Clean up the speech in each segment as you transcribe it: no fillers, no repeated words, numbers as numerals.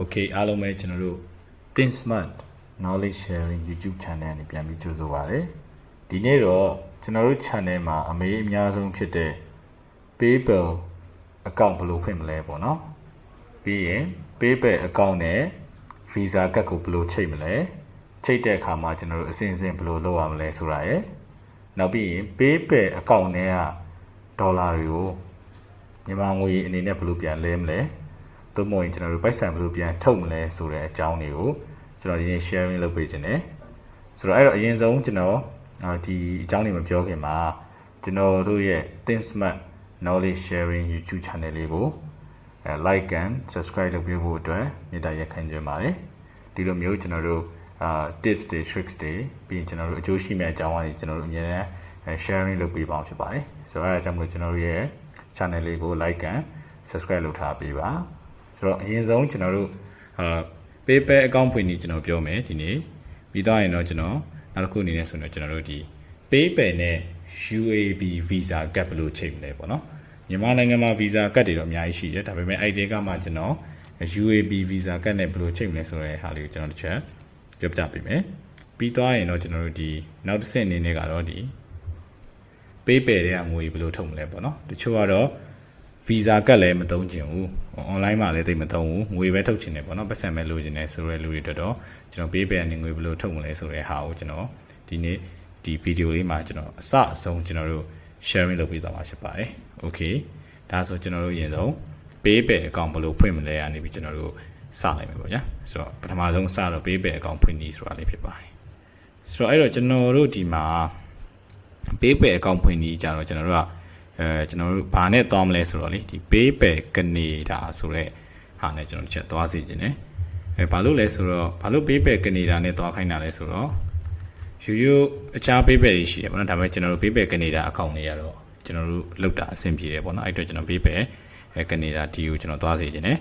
Okay အားလုံးပဲကျွန်တော်တို့ Think Smart Knowledge Sharing YouTube channel နဲ့ပြန်ပြီးကြိုဆိုပါရစေဒီနေ့တော့ကျွန်တော်တို့ channel မှာအမေအများဆုံးဖြစ်တဲ့ PayPal account ဘယ်လိုဖွင့်မလဲပေါ့နော်ပြီးရင် PayPal account နဲ့ Visa ကတ်ကိုဘယ်လိုချိတ်မလဲချိတ်တဲ့အခါမှာကျွန်တော်တို့အစဉ်အဘယ်လိုလုပ်ရမလဲဆိုတာရယ်နောက်ပြီးရင် PayPal account နဲ့ကဒေါ်လာတွေကိုမြန်မာငွေအနေနဲ့ဘယ်လိုပြန်လဲမလဲသို့မဟုတ်ကျွန်တော်တို့ပိုက်ဆံဘယ်လိုပြန်ထုတ်မလဲဆိုတဲ့အကြောင်းတွေကိုကျွန်တော်ဒီနေ့ sharing လုပ်ပေးခြင်းတယ်ဆိုတော့အဲ့တော့အရင်ဆုံးကျွန်တော်ဒီအကြောင်းတွေမပြောခင်မှာကျွန်တော်တို့ရဲ့ Think Smart Knowledge Sharing YouTube channel လေးကိုlike and subscribe လုပ်ပေးဖို့အတွက်မေတ္တာရပ်ခံချင်ပါတယ်ဒီလိုမျိုးကျွန်တော်တို့tips တွေ tricks တွေပြီးရင်ကျွန်တော်တို့အကျိုးရှိမယ့်အကြောင်းအရာတွေကျွန်တော်တို့အများနဲ့ sharing လုပ်ပေးပါအောင်ဖြစ်ပါတယ်ဆိုတော့အဲ့ဒါကြောင့်မလို့ကျွန်တော်တို့ရဲ့ channel လေးကို like and subscribe လုပ်ထားပေးပါဆိုတော့အရင်ဆုံးကျွန်တော်တို့PayPal account ဖွင့်ပြီးကျွန်တော်ပြောမယ်ဒီနေ့ပြီးတော့ရင်တော့ကျွန်တော်နောက်တစ်ခုအနေနဲ့ဆိုတော့ကျွန်တော်တို့ဒီ PayPal နဲ့ UAB Visa ကတ်ဘယ်လိုချိန်မလဲပေါ့နော်မြန်မာနိုင်ငံမှာ Visa ကတ်တွေတော့အများကြီးရှိတယ်ဒါပေမဲ့အဲ့ဒီကမှကျွန်တော် UAB Visa ကတ်နဲ့ဘယ်လိုချိန်မလဲဆိုတဲ့ဟာလေးကိုကျွန်တော်တစ်ချက်ပြောပြပေးမယ်ပြီးတော့ရင်တော့ကျွန်တော်တို့ဒီနောက်တစ်ဆင့်အနေနဲ့ကတော့ဒီ PayPal တွေကငွေဘယ်လိုထုတ်မလဲပေါ့နော်တချို့ကတော့ Visa ကတ်လည်းမသုံးချင်ဘူး online မှာလည်းသိမသုံးဘူးငွေပဲထုတ်ချင်တယ်ပေါ့နော်ပတ်စံပဲလိုချင်တယ်ဆိုတဲ့လူတွေအတွက်တော့ကျွန်တော် PayPal နဲ့ငွေဘယ်လိုထုတ်မလဲဆိုတဲ့ဟာကိုကျွန်တော်ဒီနေ့ဒီဗီဒီယိုလေးမှာကျွန်တော်အစအဆုံးကျွန်တော်တို့ sharing လုပ်ပေးသွားမှာဖြစ်ပါတယ် okay ဒါဆိုကျွန်တော်တို့အရင်ဆုံး PayPal account ဘယ်လိုဖွင့်မလဲအနေပြီးကျွန်တော်တို့စလိုက်မယ်ပေါ့ဗျာဆိုတော့ပထမဆုံးစတော့ PayPal account ဖွင့်နည်းဆိုတာလေးဖြစ်ပါတယ်ဆိုတော့အဲ့တော့ကျွန်တော်တို့ဒီမှာ PayPal account ဖွင့်နည်းကြတော့ကျွန်တော်တို့ကကျွန်တော်တို့ဘာနဲ့သွားမလဲဆိုတော့လေဒီ PayPal ကနေဒါဆိုတော့ဟာနဲ့ကျွန်တော်ချက်သွားစီခြင်းတယ်ဘာလို့လဲဆိုတော့ဘာလို့ PayPal ကနေဒါနဲ့သွားခိုင်းတာလဲဆိုတော့ရိုးအခြား PayPal တွေရှိတယ်ပေါ့နော်ဒါပေမဲ့ကျွန်တော်တို့ PayPal ကနေဒါ account တွေရတော့ကျွန်တော်တို့လောက်တာအဆင်ပြေတယ်ပေါ့နော်အဲ့အတွက်ကျွန်တော် PayPal ကနေဒါဒီကိုကျွန်တော်သွားစီခြင်းတယ်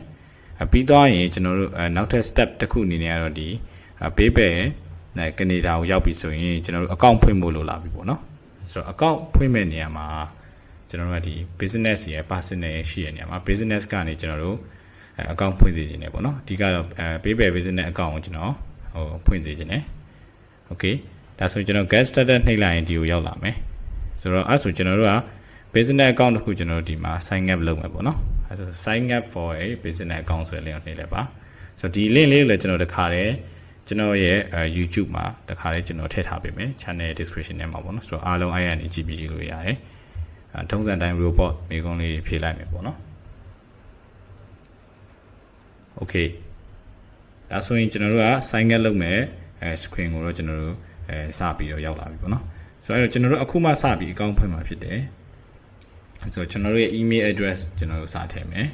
ပြီးတော့ရင်ကျွန်တော်တို့နောက်ထပ် step တစ်ခုအနေနဲ့ကတော့ဒီ PayPal ကနေဒါကိုရောက်ပြီဆိုရင်ကျွန်တော်တို့ account ဖွင့်ဖို့လိုလာပြီပေါ့နော်ဆိုတော့ account ဖွင့်မဲ့နေရာမှာကျွန်တော်တို့ကဒီ business ရယ် personal ရယ်ရှိရနေမှာ business ကနေကျွန်တော်တို့ account ဖွင့်စေခြင်းတယ်ပေါ့နော်အဓိကတော့PayPal business account ကိုကျွန်တော်ဖွင့်စေခြင်းတယ် okay ဒါဆိုကျွန်တော် get started နှိပ်လိုက်ရင်ဒီကိုရောက်လာမယ်ဆိုတော့အဲ့ဆိုကျွန်တော်တို့က business account တစ်ခုကျွန်တော်တို့ဒီမှာ sign up လုပ်မယ်ပေါ့နော်အဲ့ဆို sign up for a business account ဆိုတဲ့ link ကိုနှိပ်လိုက်ပါဆိုတော့ဒီ link လေးကိုလည်းကျွန်တော်တခါတည်းကျွန်တော်ရဲ့YouTube မှာတခါတည်းကျွန်တော်ထည့်ထားပေးမယ် channel description ထဲမှာပေါ့နော်ဆိုတော့အားလုံးအဲ့ရနေကြည့်ပြီးလို့ရတယ်ထုံးစံတိုင်း robot မိကုန်းလေးဖြည့်လိုက်မယ်ပေါ့နော် okay ဒါဆိုရင်ကျွန်တော်တို့က sign up လုပ်မယ်screen ကိုတော့ကျွန်တော်တို့စပြီးတော့ရောက်လာပြီပေါ့နော်ဆိုတော့ကျွန်တော်တို့အခုမှစပြီး account ဖွင့်မှာဖြစ်တယ်ဆိုတော့ကျွန်တော်တို့ရဲ့ email address ကျွန်တော်တို့စထည့်မယ်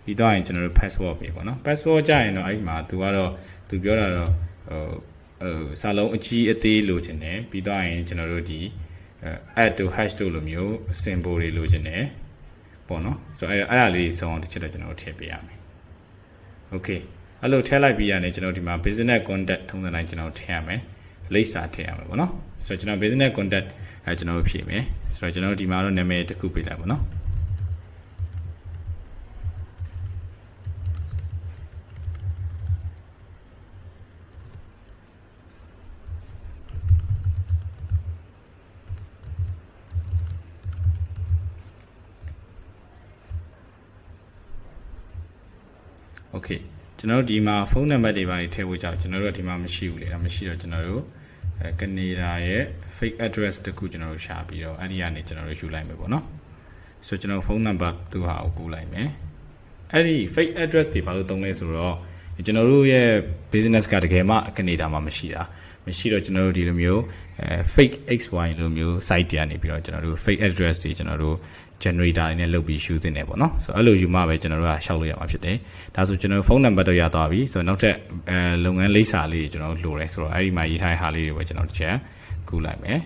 ပြီးတော့ရင်ကျွန်တော်တို့ password ပေးပေါ့နော် password ကြရင်တော့အဲ့ဒီမှာသူကတော့သူပြောတာတော့စာလုံးအကြီးအသေးလိုချင်တယ်ပြီးတော့ရင်ကျွန်တော်တို့ဒီadd to hash တို့လိုမျိုး symbol တွေလိုချင်တယ်ပေါ့နော်ဆိုတော့အဲ့ဒါလေးစုံအောင်တစ်ချက်တော့ကျွန်တော်တို့ထည့်ပေးရမယ် okay အဲ့လိုထည့်လိုက်ပြီးရတယ်ကျွန်တော်ဒီမှာ business contact ထုံးစံတိုင်းကျွန်တော်ထည့်ရမယ်လိပ်စာထည့်ရမယ်ပေါ့နော်ဆိုတော့ကျွန်တော် business contact ကျွန်တော်ဖြည့်မယ်ဆိုတော့ကျွန်တော်ဒီမှာတော့နာမည်တစ်ခုပေးလိုက်ပေါ့နော်okay ကျွန်တော်တို့ဒီမှာဖုန်းနံပါတ်တွေပါထည့်ဖို့ကြောင့်ကျွန်တော်တို့ဒီမှာမရှိဘူးလေဒါမရှိတော့ကျွန်တော်တို့ကနေဒါရဲ့ fake address တခုကျွန်တော်တို့ရှာပြီးတော့အဲ့ဒီကနေကျွန်တော်တို့ယူလိုက်မယ်ပေါ့နော်ဆိုတော့ကျွန်တော်ဖုန်းနံပါတ်သူဟာကိုပို့လိုက်မယ်အဲ့ဒီ fake address တွေဘာလို့သုံးလဲဆိုတော့ကျွန်တော်တို့ရဲ့ business ကတကယ်မှကနေဒါမှာမရှိတာမရှိတော့ကျွန်တော်တို့ဒီလိုမျိုးfake xy လိုမျိုး site တွေကနေပြီးတော့ကျွန်တော်တို့ fake address တွေကျွန်တော်တို့ generator တွေနဲ့လုပ်ပြီးရှုသင့်တယ်ပေါ့နော်ဆိုတော့အဲ့လိုယူမှပဲကျွန်တော်တို့ကရှောက်လို့ရမှာဖြစ်တယ်ဒါဆိုကျွန်တော်ဖုန်းနံပါတ်တော့ရသွားပြီဆိုတော့နောက်ထပ်လုပ်ငန်းလိပ်စာလေးကျွန်တော်တို့လိုတယ်ဆိုတော့အဲ့ဒီမှာရေးထားတဲ့ဟာလေးတွေပဲကျွန်တော်တစ်ချက်ကူးလိုက်မယ်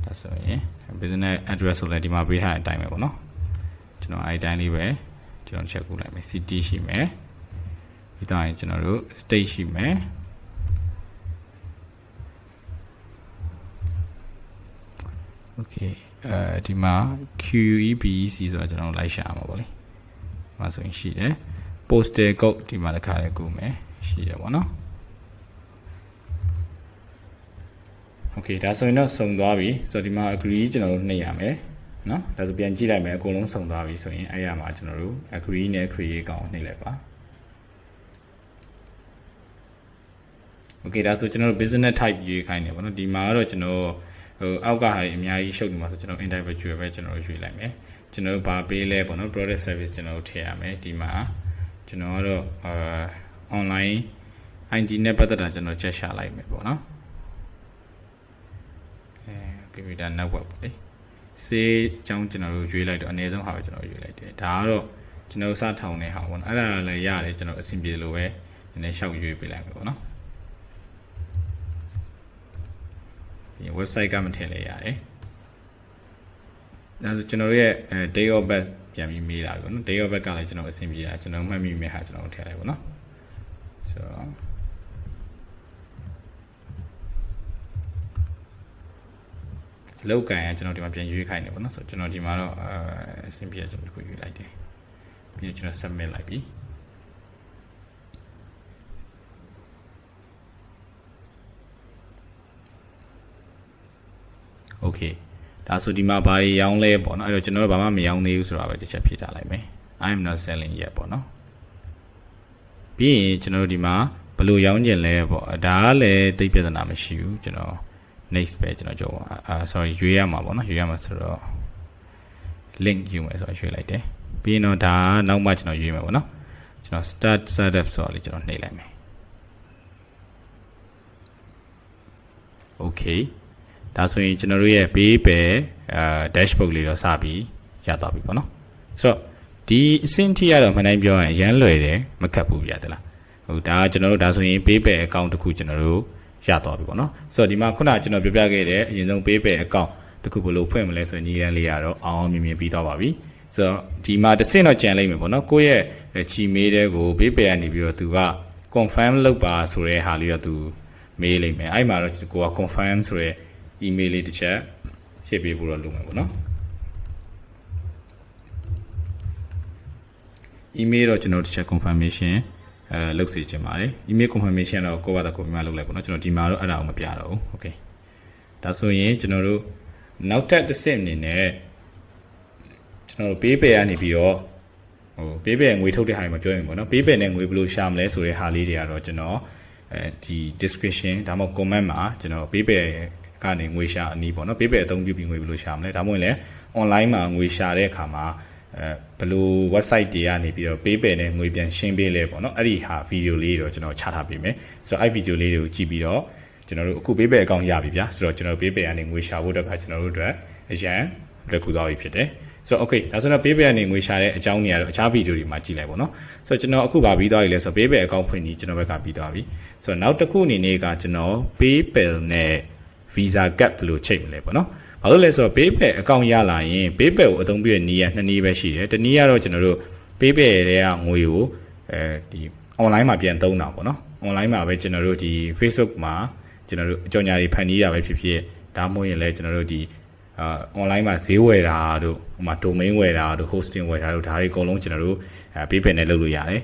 ဒါဆိုရင် business address ဆိုလည်းဒီမှာပေးထားတဲ့အတိုင်းပဲပေါ့နော်ကျွန်တော်အဲ့ဒီတိုင်းလေးပဲကျွန်တော်ချက်ကူးလိုက်မယ် city ရှိမယ်ပြီးတော့ကျွန်တော်တို့ state ရှိမယ် okay ဒီမှာ QEBC ဆိုတာကျွန်တော်လိုက်ရှာမှာပေါ့လေ။မှာဆိုရင်ရှိတယ် postal code ဒီမှာတစ်ခါလေးကူမယ်ရှိရပါတော့ Okay ဒါဆိုရင်တော့စုံသွားပြီဆိုတော့ဒီမှာ agree ကျွန်တော်တို့နှိပ်ရမယ်နော်ဒါဆိုပြန်ကြည့်လိုက်မယ်အကုန်လုံးစုံသွားပြီဆိုရင်အဲ့ရမှာကျွန်တော်တို့ agree နဲ့ create ကောင်နှိပ်လိုက်ပါ Okay ဒါဆိုကျွန်တော်တို့ business type ရွေးခိုင်းတယ်ပေါ့နော်ဒီမှာတော့ကျွန်တော်အောက်ကဟာအများကြီးရှုပ်နေမှာဆိုကျွန်တော် individual ပဲကျွန်တော်ရွေးလိုက်မယ်ကျွန်တော်တို့ဘာပေးလဲပေါ့နော် product service ကျွန်တော်တို့ထည့်ရမယ်ဒီမှာကျွန်တော်ကတော့online ID နဲ့ပတ်သက်တာကျွန်တော်ချက်ရှာလိုက်မယ်ပေါ့နော်computer network ပေါ့လေစေးအကြောင်းကျွန်တော်တို့ရွေးလိုက်တော့အနည်းဆုံးဟာပဲကျွန်တော်ရွေးလိုက်တယ်ဒါကတော့ကျွန်တော်စထောင်နေဟာပေါ့နော်အဲ့ဒါလည်းရတယ်ကျွန်တော်အဆင်ပြေလို့ပဲနည်းနည်းရှောက်ရွေးပေးလိုက်မယ်ပေါ့နော်ဒီ website ကမထည့်လဲရတယ်ဒါဆိုကျွန်တော်ရဲ့ day of birth ပြန်ပြီးမေးလာပြီပေါ့နော် day of birth ကလည်းကျွန်တော်အဆင်ပြေတာကျွန်တော်မှတ်မိမဲ့ဟာကျွန်တော်ထည့်လိုက်ပေါ့နော်ဆိုတော့လောက်ကန်ရကျွန်တော်ဒီမှာပြန်ရွေးခိုင်းတယ်ပေါ့နော်ဆိုတော့ကျွန်တော်ဒီမှာတော့အဆင်ပြေကျွန်တော်ဒီကိုရွေးလိုက်တယ်ပြီးတော့ကျွန်တော် submit လိုက်ပြီ Okay ဒါဆိုဒီမှာဘာတွေရောင်းလဲပေါ့နော်အဲ့တော့ကျွန်တော်တို့ဘာမှမရောင်းသေးဘူးဆိုတာပဲတစ်ချက်ဖြေထားလိုက်မယ် I am not selling yet ပေါ့နော်ပြီးရင်ကျွန်တော်တို့ဒီမှာဘယ်လိုရောင်းကျင်လဲပေါ့ဒါကလည်းသိပြဿနာမရှိဘူးကျွန်တော် next ပဲကျွန်တော်ကြောက်sorry ရွေးရမှာပေါ့နော်ရွေးရမှာဆိုတော့ link ယူမယ်ဆိုတော့ရွေးလိုက်တယ်ပြီးရင်တော့ဒါနောက်မှကျွန်တော်ရွေးမယ်ပေါ့နော်ကျွန်တော် start setup ဆိုတော့လေကျွန်တော်နှိပ်လိုက်မယ် Okay ဒါဆိုရင်ကျွန်တော်တို့ရဲ့ဘေးပဲdashboard လေးတော့စပြီးရသွားပြီပေါ့နော်ဆိုတော့ဒီအဆင့်ထိရတော့မှန်တိုင်းပြောရင်အရန်လွယ်တယ်မခက်ဘူးပြရတယ်လားဟုတ်ဒါကျွန်တော်တို့ဒါဆိုရင်ဘေးပဲ account တစ်ခုကျွန်တော်တို့ရသွားပြီပေါ့နော်ဆိုတော့ဒီမှာခုနကကျွန်တော်ပြောပြခဲ့တဲ့အရင်ဆုံးဘေးပဲ account တစ်ခုဘယ်လိုဖွင့်မလဲဆိုရင်ညီရန်လေးရတော့အောင်မြင်မြင်ပြီးတော့ပါပြီဆိုတော့ဒီမှာတစ်ဆင့်တော့ကြံလိုက်မယ်ပေါ့နော်ကိုယ့်ရဲ့ Gmail တဲ့ကိုဘေးပဲကနေပြီးတော့သူက confirm လုပ်ပါဆိုတဲ့ဟာလေးတော့သူမေးလိုက်မယ်အဲ့မှာတော့ကိုက confirm ဆိုတဲ့ email လေးတစ်ချက်ဖြည့်ပေးဖို့တော့လုပ်မယ်ပေါ့နော် email တော့ကျွန်တော်တစ်ချက် confirmation လုပ်စေချင်ပါတယ် email confirmation တော့ကိုယ့်ဘာသာကိုယ်ပြန်လုပ်လိုက်ပေါ့နော်ကျွန်တော်ဒီမှာတော့အဲ့ဒါကိုမပြတော့ဘူး okay ဒါဆိုရင်ကျွန်တော်တို့နောက်ထပ်တစ်ဆင့်အနေနဲ့ကျွန်တော်တို့ PayPal ကနေပြီးတော့PayPal ငွေထုတ်တဲ့ဟာတွေမှာပြောရင်ပေါ့နော် PayPal နဲ့ငွေဘယ်လိုရှာမလဲဆိုတဲ့ဟာလေးတွေကတော့ကျွန်တော်ဒီ description ဒါမှမဟုတ် comment မှာကျွန်တော် PayPal ကနေငွေရှာအနည်းပေါ့နော် PayPal အသုံးပြုပြီးငွေဘယ်လိုရှာမလဲဒါမှမဟုတ်လည်း online မှာငွေရှာတဲ့အခါမှာဘယ်လို website တွေကနေပြီးတော့ PayPal နဲ့ငွေပြန်ရှင်းပေးလဲပေါ့နော်အဲ့ဒီဟာ video လေးတော့ကျွန်တော်ချထားပေးမယ်ဆိုတော့အဲ့ video လေးတွေကိုကြည့်ပြီးတော့ကျွန်တော်တို့အခု PayPal account ရပြီဗျာဆိုတော့ကျွန်တော် PayPal ကနေငွေရှာဖို့တော့ကျွန်တော်တို့အတွက်အရန်လွယ်ကူသွားပြီဖြစ်တယ်ဆိုတော့ okay ဒါဆိုတော့ PayPal ကနေငွေရှာတဲ့အကြောင်းတွေကတော့အခြား video တွေမှာကြည့်လိုက်ပေါ့နော်ဆိုတော့ကျွန်တော်အခုဗာပြီးသွားပြီလဲဆိုတော့ PayPal account ဖွင့်ပြီးကျွန်တော်ဘက်ကပြီးသွားပြီဆိုတော့နောက်တစ်ခုအနေနဲ့ကကျွန်တော် PayPal နဲ့ Visa Card ဘယ်လိုချိန်မလဲပေါ့နော်ဘာလို့လဲဆိုတော့ PayPal account ရလာရင် PayPal ကိုအသုံးပြုတဲ့နည်းကနှစ်နည်းပဲရှိတယ်တနည်းကတော့ကျွန်တော်တို့ PayPal ရဲ့ငွေကိုဒီ online မှာပြန်သုံးတာပေါ့နော် online မှာပဲကျွန်တော်တို့ဒီ Facebook မှာကျွန်တော်တို့အကြောင်းအရာတွေဖန်တီးတာပဲဖြစ်ဖြစ်ဒါမှမဟုတ်ရင်လည်းကျွန်တော်တို့ဒီonline မှာဈေးဝယ်တာတို့ဟိုမှာ domain ဝယ်တာတို့ hosting ဝယ်တာတို့ဒါတွေအကုန်လုံးကျွန်တော်တို့ PayPal နဲ့လုပ်လို့ရတယ်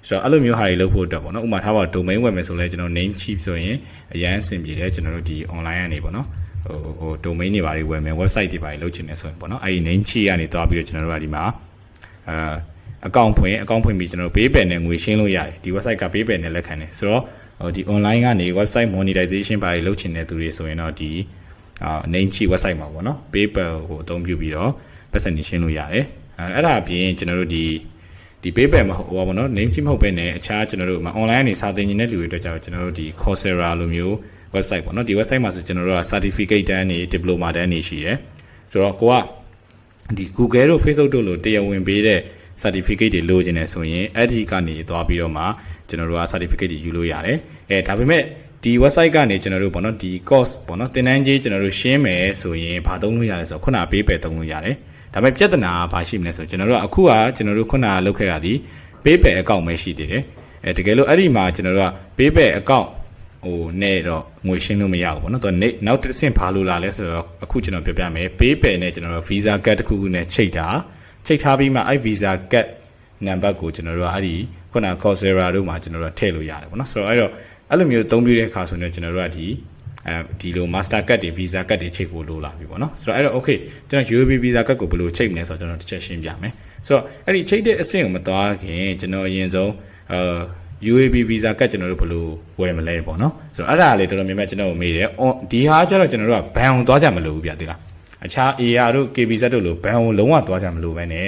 ဆိုတော့အဲ့လိုမျိုးဟာတွေလုပ်ဖို့အတွက်ပေါ့နော်ဥပမာထားပါ domain ဝယ်မယ်ဆိုလဲကျွန်တော် name cheap ဆိုရင်အရန်အဆင်ပြေတယ်ကျွန်တော်တို့ဒီ online ကနေပေါ့နော်ဟို domain တွေပါတွေဝယ်မယ် website တွေပါတွေလုပ်ချင်တယ်ဆိုရင်ပေါ့နော်အဲ့ဒီ name cheap ကနေတွားပြီးတော့ကျွန်တော်တို့ကဒီမှာaccount ဖွင့်ပြီးကျွန်တော်တို့ PayPal နဲ့ငွေရှင်းလို့ရတယ်ဒီ website က PayPal နဲ့လက်ခံတယ်ဆိုတော့ဒီ online ကနေ website monetization ပါတွေလုပ်ချင်တဲ့သူတွေဆိုရင်တော့ဒီ name cheap website မှာပေါ့နော် PayPal ကိုအသုံးပြုပြီးတော့ပတ်စံနေရှင်းလို့ရတယ်အဲ့ဒါအပြင်ကျွန်တော်တို့ဒီ PayPal မှာဟိုပါပေါ့နော် name cheap မဟုတ်ဘဲနဲ့အခြားကျွန်တော်တို့ online ကနေစာသင်နေတဲ့လူတွေအတွက်ကြောင့်ကျွန်တော်တို့ဒီ Coursera လိုမျိုး website ပေါ့နော်ဒီ website မှာဆိုကျွန်တော်တို့က certificate တန်းနေ diploma တန်းနေရှိတယ်ဆိုတော့ကိုကဒီ Google တို့ Facebook တို့လိုတရားဝင်ပေးတဲ့ certificate တွေလိုချင်တယ်ဆိုရင်အဲ့ဒီကနေသွားပြီးတော့မှကျွန်တော်တို့က certificate တွေယူလို့ရတယ်ဒါပေမဲ့ဒီ website ကနေကျွန်တော်တို့ပေါ့နော်ဒီ course ပေါ့နော်သင်တန်းကြီးကျွန်တော်တို့ရှင်းမယ်ဆိုရင်ဘာသုံးလို့ရလဲဆိုတော့ခုန PayPal သုံးလို့ရတယ်ဒါပေမဲ့ပြဿနာကဘာရှိမလဲဆိုတော့ကျွန်တော်တို့အခုကကျွန်တော်တို့ခုနလုပ်ခဲ့တာဒီ PayPal account ပဲရှိသေးတယ်တကယ်လို့အဲ့ဒီမှာကျွန်တော်တို့က PayPal account ဟိုနဲ့တော့ငွေရှင်းလို့မရဘူးပေါ့နော်သူကနောက်တစ်ဆင့်ဘာလို့လာလဲဆိုတော့အခုကျွန်တော်ပြောပြမယ် PayPal နဲ့ကျွန်တော်တို့ Visa Card တစ်ခုခုနဲ့ချိတ်ထားပြီးမှအဲ့ Visa Card number ကိုကျွန်တော်တို့ကအဲ့ဒီ ခုန Coursera တို့မှာကျွန်တော်တို့ထည့်လို့ရတယ်ပေါ့နော်ဆိုတော့အဲ့လိုမျိုးအသုံးပြုတဲ့အခါဆိုရင်ကျွန်တော်တို့ကဒီလို master card တွေ visa card တွေချိန်ဖို့လိုလာပြီပေါ့နော်ဆိုတော့okay ကျွန်တော် UAB visa card ကိုဘယ်လိုချိန်မလဲဆိုတော့ကျွန်တော်တစ်ချက်ရှင်းပြမယ်ဆိုတော့အဲ့ဒီချိန်တဲ့အဆင့်ကိုမသွားခင်ကျွန်တော်အရင်ဆုံးUAB visa card ကျွန်တော်တို့ဘယ်လိုဝယ်မလဲပေါ့နော်ဆိုတော့အဲ့ဒါလေးတော်တော်များများကျွန်တော်မေးတယ်ဒီဟာကျတော့ကျွန်တော်တို့ကဘန်အောင်သွားကြမလို့ဘူးဗျာသိလားအခြား AR တို့ KBZ တို့လိုဘန်အောင်လုံးဝသွားကြမလို့ပဲနဲ့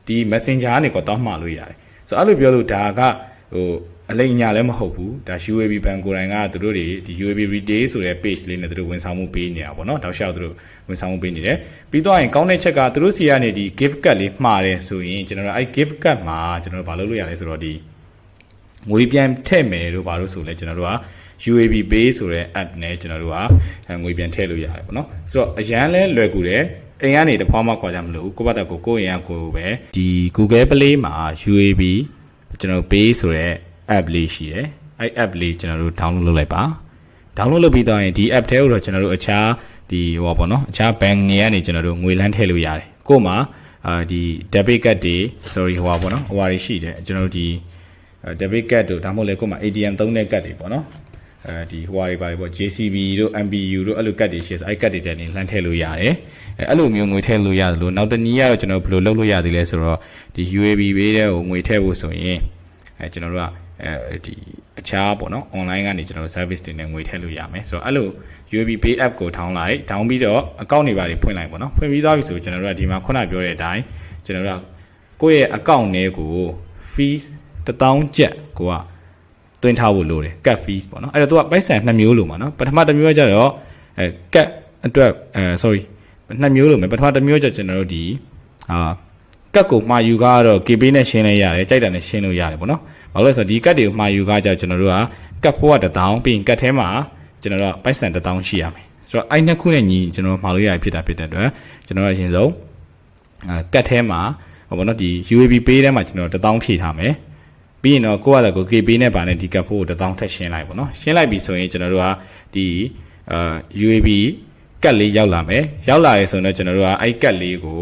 ဒီ Messenger ကနေတော့တောင်းမှာလို့ရတယ်ဆိုတော့အဲ့လိုပြောလို့ဒါကအလိမ်ညာလည်းမဟုတ်ဘူးဒါ UAB ဘန်ကိုယ်တိုင်ကသူတို့တွေဒီ UAB retail ဆိုတဲ့ page လေးနဲ့သူတို့ဝန်ဆောင်မှုပေးနေတာပေါ့နော်တောက်လျှောက်သူတို့ဝန်ဆောင်မှုပေးနေတယ်ပြီးတော့ရင်ကောင်းတဲ့ချက်ကသူတို့စီကနေဒီ gift card လေးမှားတယ်ဆိုရင်ကျွန်တော်တို့အဲ့ gift card မှာကျွန်တော်တို့ဘာလုပ်လို့ရလဲဆိုတော့ဒီငွေပြန်ထည့်မယ်တို့ဘာလို့ဆိုလဲကျွန်တော်တို့က UAB Pay ဆိုတဲ့ app နဲ့ကျွန်တော်တို့ကငွေပြန်ထည့်လို့ရတယ်ပေါ့နော်ဆိုတော့အရန်လဲလွယ်ကူတယ်အိမ်ကနေတဖွာမှခွာကြမလို့ကိုယ့်ဘက်ကိုအိမ်ကကိုပဲဒီ Google Play မှာ UAB ကျွန်တော် Pay ဆိုတဲ့ app လေးရှိတယ်အဲ့ app လေးကျွန်တော်တို့ download လုပ်လိုက်ပါ download လုပ်ပြီးတော့ရင်ဒီ app ထဲကိုတော့ကျွန်တော်တို့အခြားဒီဟောပေါ့နော်အခြား bank တွေကနေကျွန်တော်တို့ငွေလမ်းထည့်လို့ရတယ်ကို့မှာဒီ debit card တွေ sorry ဟောပေါ့နော်ဟိုဟာတွေရှိတယ်ကျွန်တော်တို့ဒီ debit card တို့ဒါမှမဟုတ်လေကို့မှာ ATM သုံးတဲ့ card တွေပေါ့နော်ဒီဟိုဟာတွေပါပေါ့ JCB တို့ MBU တို့အဲ့လို card တွေရှိဆိုအဲ့ card တွေတက်နေလှမ်းထည့်လို့ရတယ်အဲ့လိုမျိုးငွေထည့်လို့ရတယ်လို့နောက်တနည်းကတော့ကျွန်တော်ဘယ်လိုလုပ်လို့ရသေးလဲဆိုတော့ဒီ UAB ပေးတဲ့ကိုငွေထည့်ဖို့ဆိုရင်ကျွန်တော်တို့ကဒီအခြားပေါ့နော် online ကနေကျွန်တော်တို့ service တွေနဲ့ငွေထည့်လို့ရမယ်ဆိုတော့အဲ့လို UAB Pay app ကိုထောင်းလိုက်ထောင်းပြီးတော့ account တွေပါတွေဖွင့်လိုက်ပေါ့နော်ဖွင့်ပြီးသွားပြီဆိုကျွန်တော်တို့ကဒီမှာခုနပြောတဲ့အတိုင်းကျွန်တော်တို့ကကိုယ့်ရဲ့ account ထဲကို fees 1000ကျပ်ကိုကတွင်းထားဖို့လိုတယ် cut fees ပေါ့နော်အဲ့တော့သူကပိုက်ဆံ2မျိုးလို့မှာနော်ပထမတစ်မျိုးကကျတော့cut အတွက်sorry 2မျိုးလို့မယ်ပထမတစ်မျိုးကျကျွန်တော်တို့ဒီကတ်ကိုမှာယူကားတော့ KB နဲ့ရှင်းလိုက်ရတယ်ကြိုက်တာနဲ့ရှင်းလို့ရတယ်ပေါ့နော်ဘာလို့လဲဆိုတော့ဒီကတ်တွေကိုမှာယူကားကြကျွန်တော်တို့ကကတ်ဖို့က1000ပြီးရင်ကတ်ထဲမှာကျွန်တော်တို့ကပိုက်ဆံ1000ရှိရမယ်ဆိုတော့အဲ့နှစ်ခုနဲ့ညီကျွန်တော်မှာလို့ရဖြစ်တာဖြစ်တဲ့အတွက်ကျွန်တော်ကအရင်ဆုံးကတ်ထဲမှာဟောပေါ့နော်ဒီ UAB Pay ထဲမှာကျွန်တော်1000ဖြည့်ထားမယ်ပြီးရင်တော့ကိုယ့်အကို KB နဲ့ပါနဲ့ဒီကတ်ဖို့ကို1000ထပ်ရှင်းလိုက်ပေါ့နော်ရှင်းလိုက်ပြီဆိုရင်ကျွန်တော်တို့ကဒီUAB ကတ်လေးရောက်လာမယ်ရောက်လာရဲဆိုတော့ကျွန်တော်တို့ကအဲ့ကတ်လေးကို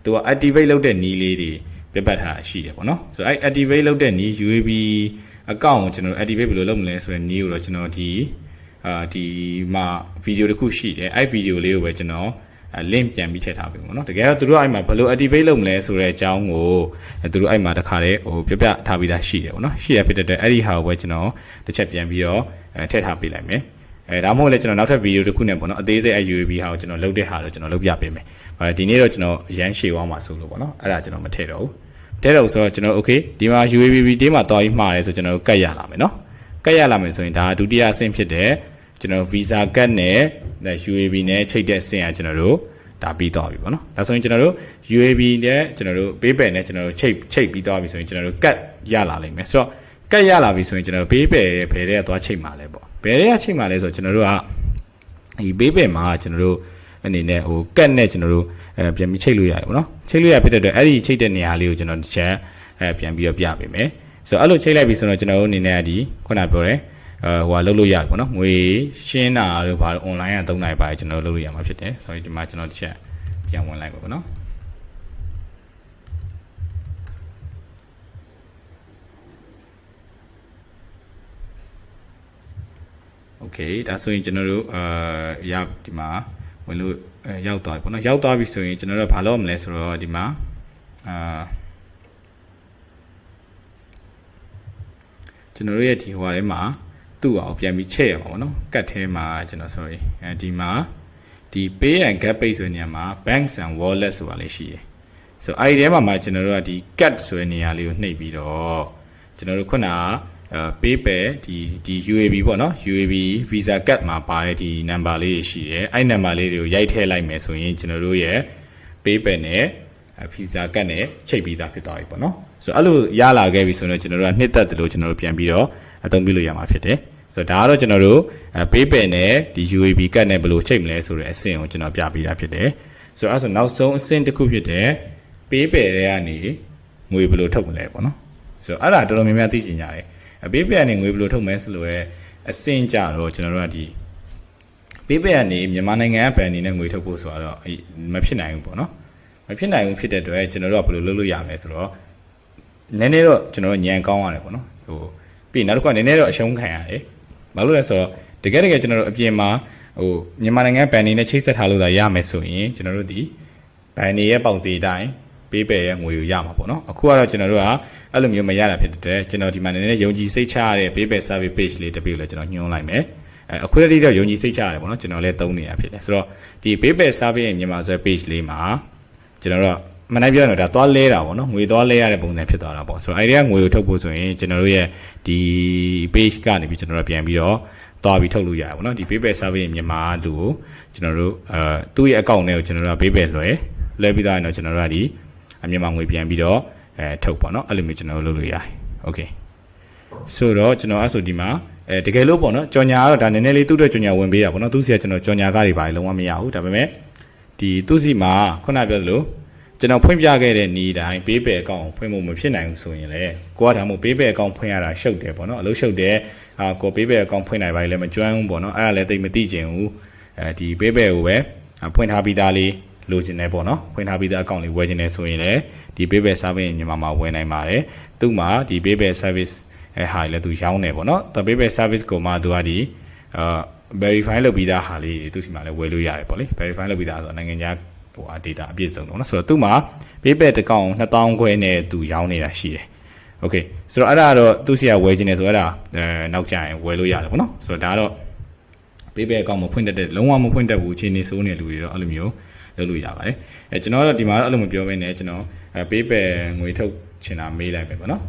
သူက activate လုပ်တဲ့နည်းလေးတွေပြပတ်ထားရှိတယ်ပေါ့နော်ဆိုတော့အဲ့ activate လုပ်တဲ့နည်း UAB account ကိုကျွန်တော် activate ဘယ်လိုလုပ်မလဲဆိုတဲ့နည်းကိုတော့ကျွန်တော်ဒီမှာ video တစ်ခုရှိတယ်အဲ့ video လေးကိုပဲကျွန်တော်link ပြန်ပြီးထည့်ထားပြီပေါ့နော်တကယ်တော့သူတို့အဲ့မှာဘယ်လို activate လုပ်မလဲဆိုတဲ့အကြောင်းကိုသူတို့အဲ့မှာတစ်ခါတည်းဟိုပြထားပြီးသားရှိတယ်ပေါ့နော်ရှိရဖြစ်တဲ့အတွက်အဲ့ဒီဟာကိုပဲကျွန်တော်တစ်ချက်ပြန်ပြီးတော့ထည့်ထားပေးလိုက်မယ်ဒါမှမဟုတ်လည်းကျွန်တော်နောက်ထပ်ဗီဒီယိုတစ်ခုနဲ့ပေါ့နော်အသေးစိတ် UAB ဟာကိုကျွန်တော်လုပ်တဲ့ဟာတော့ကျွန်တော်လုပ်ပြပေးမယ်ဒီနေ့တော့ကျွန်တော်အရန်ရှေ့သွားမှာဆိုလို့ပေါ့နော်အဲ့ဒါကျွန်တော်မထည့်တော့ဘူးထည့်တော့ဆိုတော့ကျွန်တော် okay ဒီမှာ UAB တေးမှာတွားပြီးမှားတယ်ဆိုကျွန်တော်ကတ်ရလာမယ်နော်ကတ်ရလာမယ်ဆိုရင်ဒါဒုတိယအဆင့်ဖြစ်တဲ့ကျွန်တော် visa card နဲ့ UAB နဲ့ချိတ်တဲ့အဆင့်ကကျွန်တော်တို့ဒါပြီးသွားပြီပေါ့နော်ဒါဆိုရင်ကျွန်တော်တို့ UAB နဲ့ကျွန်တော်တို့ PayPal နဲ့ကျွန်တော်တို့ချိတ်ပြီးသွားပြီဆိုရင်ကျွန်တော်တို့ကတ်ရလာလိမ့်မယ်ဆိုတော့ကတ်ရလာပြီဆိုရင်ကျွန်တော် PayPal ဘယ်တဲ့သွားချိတ်မှာလဲပေါ့ဘယ်တဲ့ချိတ်မှာလဲဆိုတော့ကျွန်တော်တို့ကဒီ PayPal မှာကျွန်တော်တို့အနေနဲ့ဟိုကတ်နဲ့ကျွန်တော်တို့ပြန်ပြီးချိတ်လို့ရတယ်ပေါ့နော်ချိတ်လို့ရဖြစ်တဲ့အတွက်အဲ့ဒီချိတ်တဲ့နေရာလေးကိုကျွန်တော်တစ်ချက်ပြန်ပြီးတော့ပြပေးမယ်ဆိုတော့အဲ့လိုချိတ်လိုက်ပြီဆိုတော့ကျွန်တော်တို့အနေနဲ့ဒီခုနပြောတယ်ဟိုလုပ်လို့ရတယ်ပေါ့နော်ငွေရှင်းတာတို့ဘာလို့ online ကသုံးနိုင်ပါတယ်ကျွန်တော်လုပ်လို့ရမှာဖြစ်တယ်ဆိုတော့ဒီမှာကျွန်တော်တစ်ချက်ပြန်ဝင်လိုက်ပါပေါ့နော်โอเคဒါဆိုရင်ကျွန်တော်တို့ရဒီမှာဝင်လို့ရောက်သွားပြီပေါ့နော်ရောက်သွားပြီဆိုရင်ကျွန်တော်တို့ဘာလုပ်မလဲဆိုတော့ဒီမှာကျွန်တော်တို့ရဲ့ဒီဟိုထဲမှာသူ့အောင်ပြန်ပြီးချက်ရမှာပေါ့နော်ကတ်ထဲမှာကျွန်တော် sorry ဒီမှာဒီ pay and get pay ဆိုတဲ့နေရာမှာ banks and wallet ဆိုတာလေးရှိတယ်ဆိုတော့အဲ့ဒီထဲမှာကျွန်တော်တို့ကဒီ cut ဆိုတဲ့နေရာလေးကိုနှိပ်ပြီးတော့ကျွန်တော်တို့ခုနကPayPal ဒီ UAB ပေါ့နော် UAB Visa Card မှာပါတဲ့ဒီ number လေးရှိတယ်အဲ့ number လေးတွေကိုရိုက်ထည့်လိုက်မယ်ဆိုရင်ကျွန်တော်တို့ရဲ့ PayPal နဲ့ Visa Card နဲ့ချိတ်ပြီးသားဖြစ်သွားပြီပေါ့နော်ဆိုတော့အဲ့လိုရလာခဲ့ပြီဆိုတော့ကျွန်တော်တို့ကနှစ်သက်တယ်လို့ကျွန်တော်တို့ပြန်ပြီးတော့အသုံးပြုလို့ရမှာဖြစ်တယ်ဆိုတော့ဒါကတော့ကျွန်တော်တို့ PayPal နဲ့ဒီ UAB Card နဲ့ဘယ်လိုချိတ်မလဲဆိုတဲ့အဆင့်ကိုကျွန်တော်ပြပေးတာဖြစ်တယ်ဆိုတော့အဲ့ဆိုနောက်ဆုံးအဆင့်တစ်ခုဖြစ်တဲ့ PayPal တွေကနေငွေဘယ်လိုထုတ်မလဲပေါ့နော်ဆိုတော့အဲ့ဒါတော်တော်များများသိချင်ကြတယ်PayPal ကနေငွေဘယ်လိုထုတ်မလဲဆိုလို့အဆင့်ကြတော့ကျွန်တော်တို့ကဒီ PayPal ကနေမြန်မာနိုင်ငံကဘဏ်အနေနဲ့ငွေထုတ်ဖို့ဆိုတော့မဖြစ်နိုင်ဘူးပေါ့နော်မဖြစ်နိုင်ဘူးဖြစ်တဲ့အတွက်ကျွန်တော်တို့ကဘယ်လိုလုပ်လို့ရမလဲဆိုတော့ နည်းနည်းတော့ကျွန်တော်ညံကောင်းရတယ်ပေါ့နော်ဟိုပြီးနောက်တစ်ခါနည်းနည်းတော့အရှုံးခံရတယ်ဘာလို့လဲဆိုတော့တကယ်ကျွန်တော်တို့အပြင်မှာဟိုမြန်မာနိုင်ငံဘဏ်နေနဲ့ချိတ်ဆက်ထားလို့သာရမယ်ဆိုရင်ကျွန်တော်တို့ဒီဘဏ်နေရဲ့ပေါက်စီတိုင်းပေးပယ်ရဲ့ငွေကိုရမှာပေါ့နော်အခုကတော့ကျွန်တော်တို့ကအဲ့လိုမျိုးမရတာဖြစ်တဲ့ကျွန်တော်ဒီမှာနည်းနည်းယုံကြည်စိတ်ချရတဲ့ပေးပယ် service page လေးတစ်ပြည့်ကိုလည်းကျွန်တော်ညွှန်းလိုက်မယ်အခုတည်းတော့ယုံကြည်စိတ်ချရတယ်ပေါ့နော်ကျွန်တော်လည်းသုံးနေတာဖြစ်တယ်ဆိုတော့ဒီပေးပယ် service ရဲ့မြန်မာဆို page လေးမှာကျွန်တော်တို့မနိုင်ပြောတော့ဒါသွားလဲတာပေါ့နော်ငွေသွားလဲရတဲ့ပုံစံဖြစ်သွားတာပေါ့ဆိုတော့အဲ့ဒီကငွေကိုထုတ်ဖို့ဆိုရင်ကျွန်တော်တို့ရဲ့ဒီ page ကနေပြီးကျွန်တော်တို့ပြန်ပြီးတော့သွားပြီးထုတ်လို့ရတယ်ပေါ့နော်ဒီ PayPal service မြန်မာလူကိုကျွန်တော်တို့သူ့ရဲ့ account ထဲကိုကျွန်တော်တို့က PayPal လွှဲပြီးသားရင်တော့ကျွန်တော်တို့ကဒီမြန်မာငွေပြန်ပြီးတော့ထုတ်ပေါ့နော်အဲ့လိုမျိုးကျွန်တော်တို့လုပ်လို့ရတယ်။ Okay ဆိုတော့ကျွန်တော်အဲ့ဆိုဒီမှာတကယ်လို့ပေါ့နော်ကြော်ညာကတော့ဒါနည်းနည်းလေးသူ့အတွက်ကြော်ညာဝင်ပေးတာပေါ့နော်သူစီကကျွန်တော်ကြော်ညာကားတွေပါလုံးဝမရဘူးဒါပေမဲ့ဒီသူစီမှာခုနပြောသလိုကျွန်တော်ဖွင့်ပြခဲ့တဲ့နေ့တိုင်း PayPal account ဖွင့်ဖို့မဖြစ်နိုင်ဘူးဆိုရင်လေကိုကဒါမှမဟုတ် PayPal account ဖွင့်ရတာရှုပ်တယ်ပေါ့နော်အလုပ်ရှုပ်တယ်ကို PayPal account ဖွင့်နိုင်ပါလေမကျွမ်းဘူးပေါ့နော်အဲ့ဒါလည်းသိမသိချင်ဘူးဒီ PayPal ကိုပဲဖွင့်ထားပြီးသားလေးလိုချင်တယ်ပေါ့နော်ဖွင့်ထားပြီးသား account လေးဝယ်ချင်တယ်ဆိုရင်လေဒီ PayPal service မြန်မာမှာဝယ်နိုင်ပါတယ်သူ့မှာဒီ PayPal service ဟာလည်းသူရောင်းတယ်ပေါ့နော်သူ PayPal service ကိုမှသူကဒီverify လုပ်ပြီးသားဟာလေးသူစီမှာလည်းဝယ်လို့ရတယ်ပေါ့လေ verify လုပ်ပြီးသားဆိုတော့နိုင်ငံခြားဟို data အပြည့်စုံတော့နော်ဆိုတော့သူ့မှာ PayPal တစ်ကောင်2000ခွဲနဲ့သူရောင်းနေတာရှိတယ် Okay ဆိုတော့အဲ့ဒါတော့သူစီကဝယ်ခြင်းနေဆိုအဲ့ဒါနောက်ကျရင်ဝယ်လို့ရတယ်ပေါ့နော်ဆိုတော့ဒါတော့ PayPal အကောင့်မဖွင့်တတ်တဲ့လုံးဝမဖွင့်တတ်ဘူးအခြေအနေစိုးနေလူတွေတော့အဲ့လိုမျိုးလုပ်လို့ရပါတယ်ကျွန်တော်တော့ဒီမှာတော့အဲ့လိုမပြောဘဲနဲ့ကျွန်တော်PayPal ငွေထုတ်ချင်တာမေးလိုက်ပဲပေါ့နော်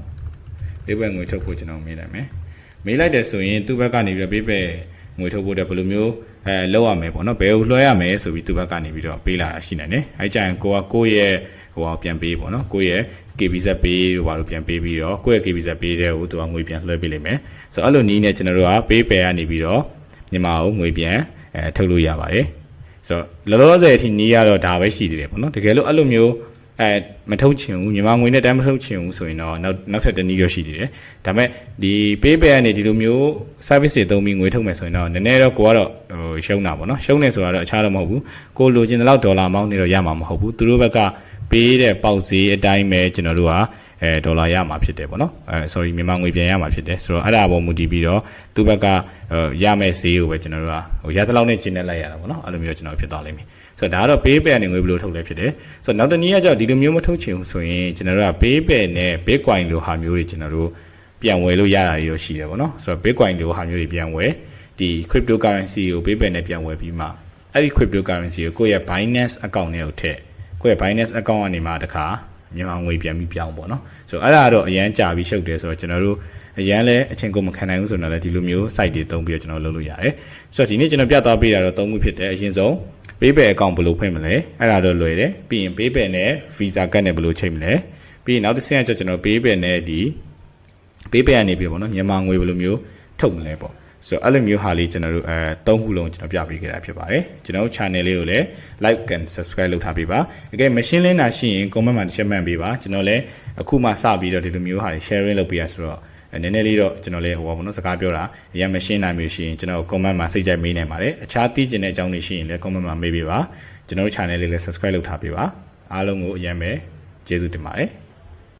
PayPal ငွေထုတ်ဖို့ကျွန်တော်မေးလိုက်မယ်မေးလိုက်တယ်ဆိုရင်သူ့ဘက်ကနေပြီးတော့ PayPal ငွေထုတ်ဖို့တဲ့ဘယ်လိုမျိုးလောက်ရမယ်ပေါ့နော်ဘယ်ကိုလွှဲရမယ်ဆိုပြီးသူ့ဘက်ကနေပြီးတော့ပေးလာရှိနိုင်တယ်အဲကြရင်ကိုယ့်ရဲ့ဟိုပြန်ပေးပေါ့နော်ကိုယ့်ရဲ့ KBZ ပေးတို့ဘာလို့ပြန်ပေးပြီးတော့ကိုယ့်ရဲ့ KBZ ပေးတဲ့ကိုသူကငွေပြန်လွှဲပေးလိမ့်မယ်ဆိုတော့အဲ့လိုနည်းနဲ့ကျွန်တော်တို့က PayPal ကနေပြီးတော့မြန်မာကိုငွေပြန်ထုတ်လို့ရပါတယ်ဆိုတော့လောလောဆယ်အထိနည်းရတော့ဒါပဲရှိသေးတယ်ပေါ့နော်တကယ်လို့အဲ့လိုမျိုးမထုတ်ချင်ဘူးမြန်မာငွေနဲ့တိုင်းမထုတ်ချင်ဘူးဆိုရင်တော့နောက်ထပ်တစ်နည်းရရှိသေးတယ်ဒါပေမဲ့ဒီ PayPal ကနေဒီလိုမျိုး service တွေသုံးပြီးငွေထုတ်မယ်ဆိုရင်တော့နည်းနည်းတော့ကိုကတော့ရှုံးတာပေါ့နော်ရှုံးနေဆိုတာတော့အခြားတော့မဟုတ်ဘူးကိုလိုချင်တဲ့လောက်ဒေါ်လာမောင်းနေတော့ရမှာမဟုတ်ဘူးသူတို့ဘက်ကပေးတဲ့ပေါက်ဈေးအတိုင်းပဲကျွန်တော်တို့ကဒေါ်လာရမှာဖြစ်တယ်ပေါ့နော်sorry မြန်မာငွေပြန်ရမှာဖြစ်တယ်ဆိုတော့အဲ့ဒါပေါ်မူတည်ပြီးတော့သူ့ဘက်ကရမယ့်ဈေးကိုပဲကျွန်တော်တို့ကဟိုရသလောက်နဲ့ကျင်းနေလိုက်ရတာပေါ့နော်အဲ့လိုမျိုးကျွန်တော်ဖြစ်သွားလိမ့်မယ်ဆိုတော့ဒါကတော့ PayPal နဲ့ငွေဘယ်လိုထုတ်လဲဖြစ်တယ်ဆိုတော့နောက်တစ်နည်းကကြောင့်ဒီလိုမျိုးမထုတ်ချင်ဘူးဆိုရင်ကျွန်တော်တို့က PayPal နဲ့ Bitcoin လိုဟာမျိုးတွေကျွန်တော်တို့ပြန်ဝယ်လို့ရတာတွေရှိတယ်ပေါ့နော်ဆိုတော့ Bitcoin လိုဟာမျိုးတွေပြန်ဝယ်ဒီ cryptocurrency ကို PayPal နဲ့ပြန်ဝယ်ပြီးမှအဲ့ဒီ cryptocurrency ကိုကိုယ့်ရဲ့ Binance account နဲ့ကိုထည့်ကိုယ့်ရဲ့ Binance account ကနေမှတခါမြန်မာငွေပြန်ပြီးပြောင်းပေါ့နော်ဆိုတော့အဲ့ဒါတော့အရန်ကြာပြီးရှုပ်တယ်ဆိုတော့ကျွန်တော်တို့အရန်လဲအချင်းကိုမခံနိုင်ဘူးဆိုတော့လည်းဒီလိုမျိုး site တွေသုံးပြီးတော့ကျွန်တော်လုပ်လို့ရတယ်ဆိုတော့ဒီနေ့ကျွန်တော်ပြသပေးတာတော့၃ခုဖြစ်တယ်အရင်ဆုံး PayPal account ဘယ်လိုဖွင့်မလဲအဲ့ဒါတော့လွယ်တယ်ပြီးရင် PayPal နဲ့ Visa card နဲ့ဘယ်လိုချိန်မလဲပြီးရင်နောက်တစ်ဆင့်ကကျွန်တော် PayPal နဲ့ဒီ PayPal ကနေပြီးပေါ့နော်မြန်မာငွေဘယ်လိုမျိုးထုတ်မလဲပေါ့ဆိုတော့အဲ့လိုမျိုးဟာလေးကျွန်တော်တို့၃ခုလုံးကျွန်တော်ပြပေးခဲ့တာဖြစ်ပါတယ်ကျွန်တော်တို့ channel လေးကိုလည်း like and subscribe လုပ်ထားပေးပါအကယ် machine လင်းတာရှိရင် comment မှာတစ်ချက်မှန်ပေးပါကျွန်တော်လည်းအခုမှစပြီးတော့ဒီလိုမျိုးဟာတွေ sharing လုပ်ပေးရဆိုတော့နည်းနည်းလေးတော့ကျွန်တော်လည်းဟိုပါဘောနော်စကားပြောတာအရင် machine နိုင်မျိုးရှိရင်ကျွန်တော် comment မှာစိတ်ကြိုက်မေးနိုင်ပါတယ်အခြားသိချင်တဲ့အကြောင်းတွေရှိရင်လည်း comment မှာမေးပေးပါကျွန်တော်တို့ channel လေးလည်း subscribe လုပ်ထားပေးပါအားလုံးကိုအရင်ပဲကျေးဇူးတင်ပါတယ်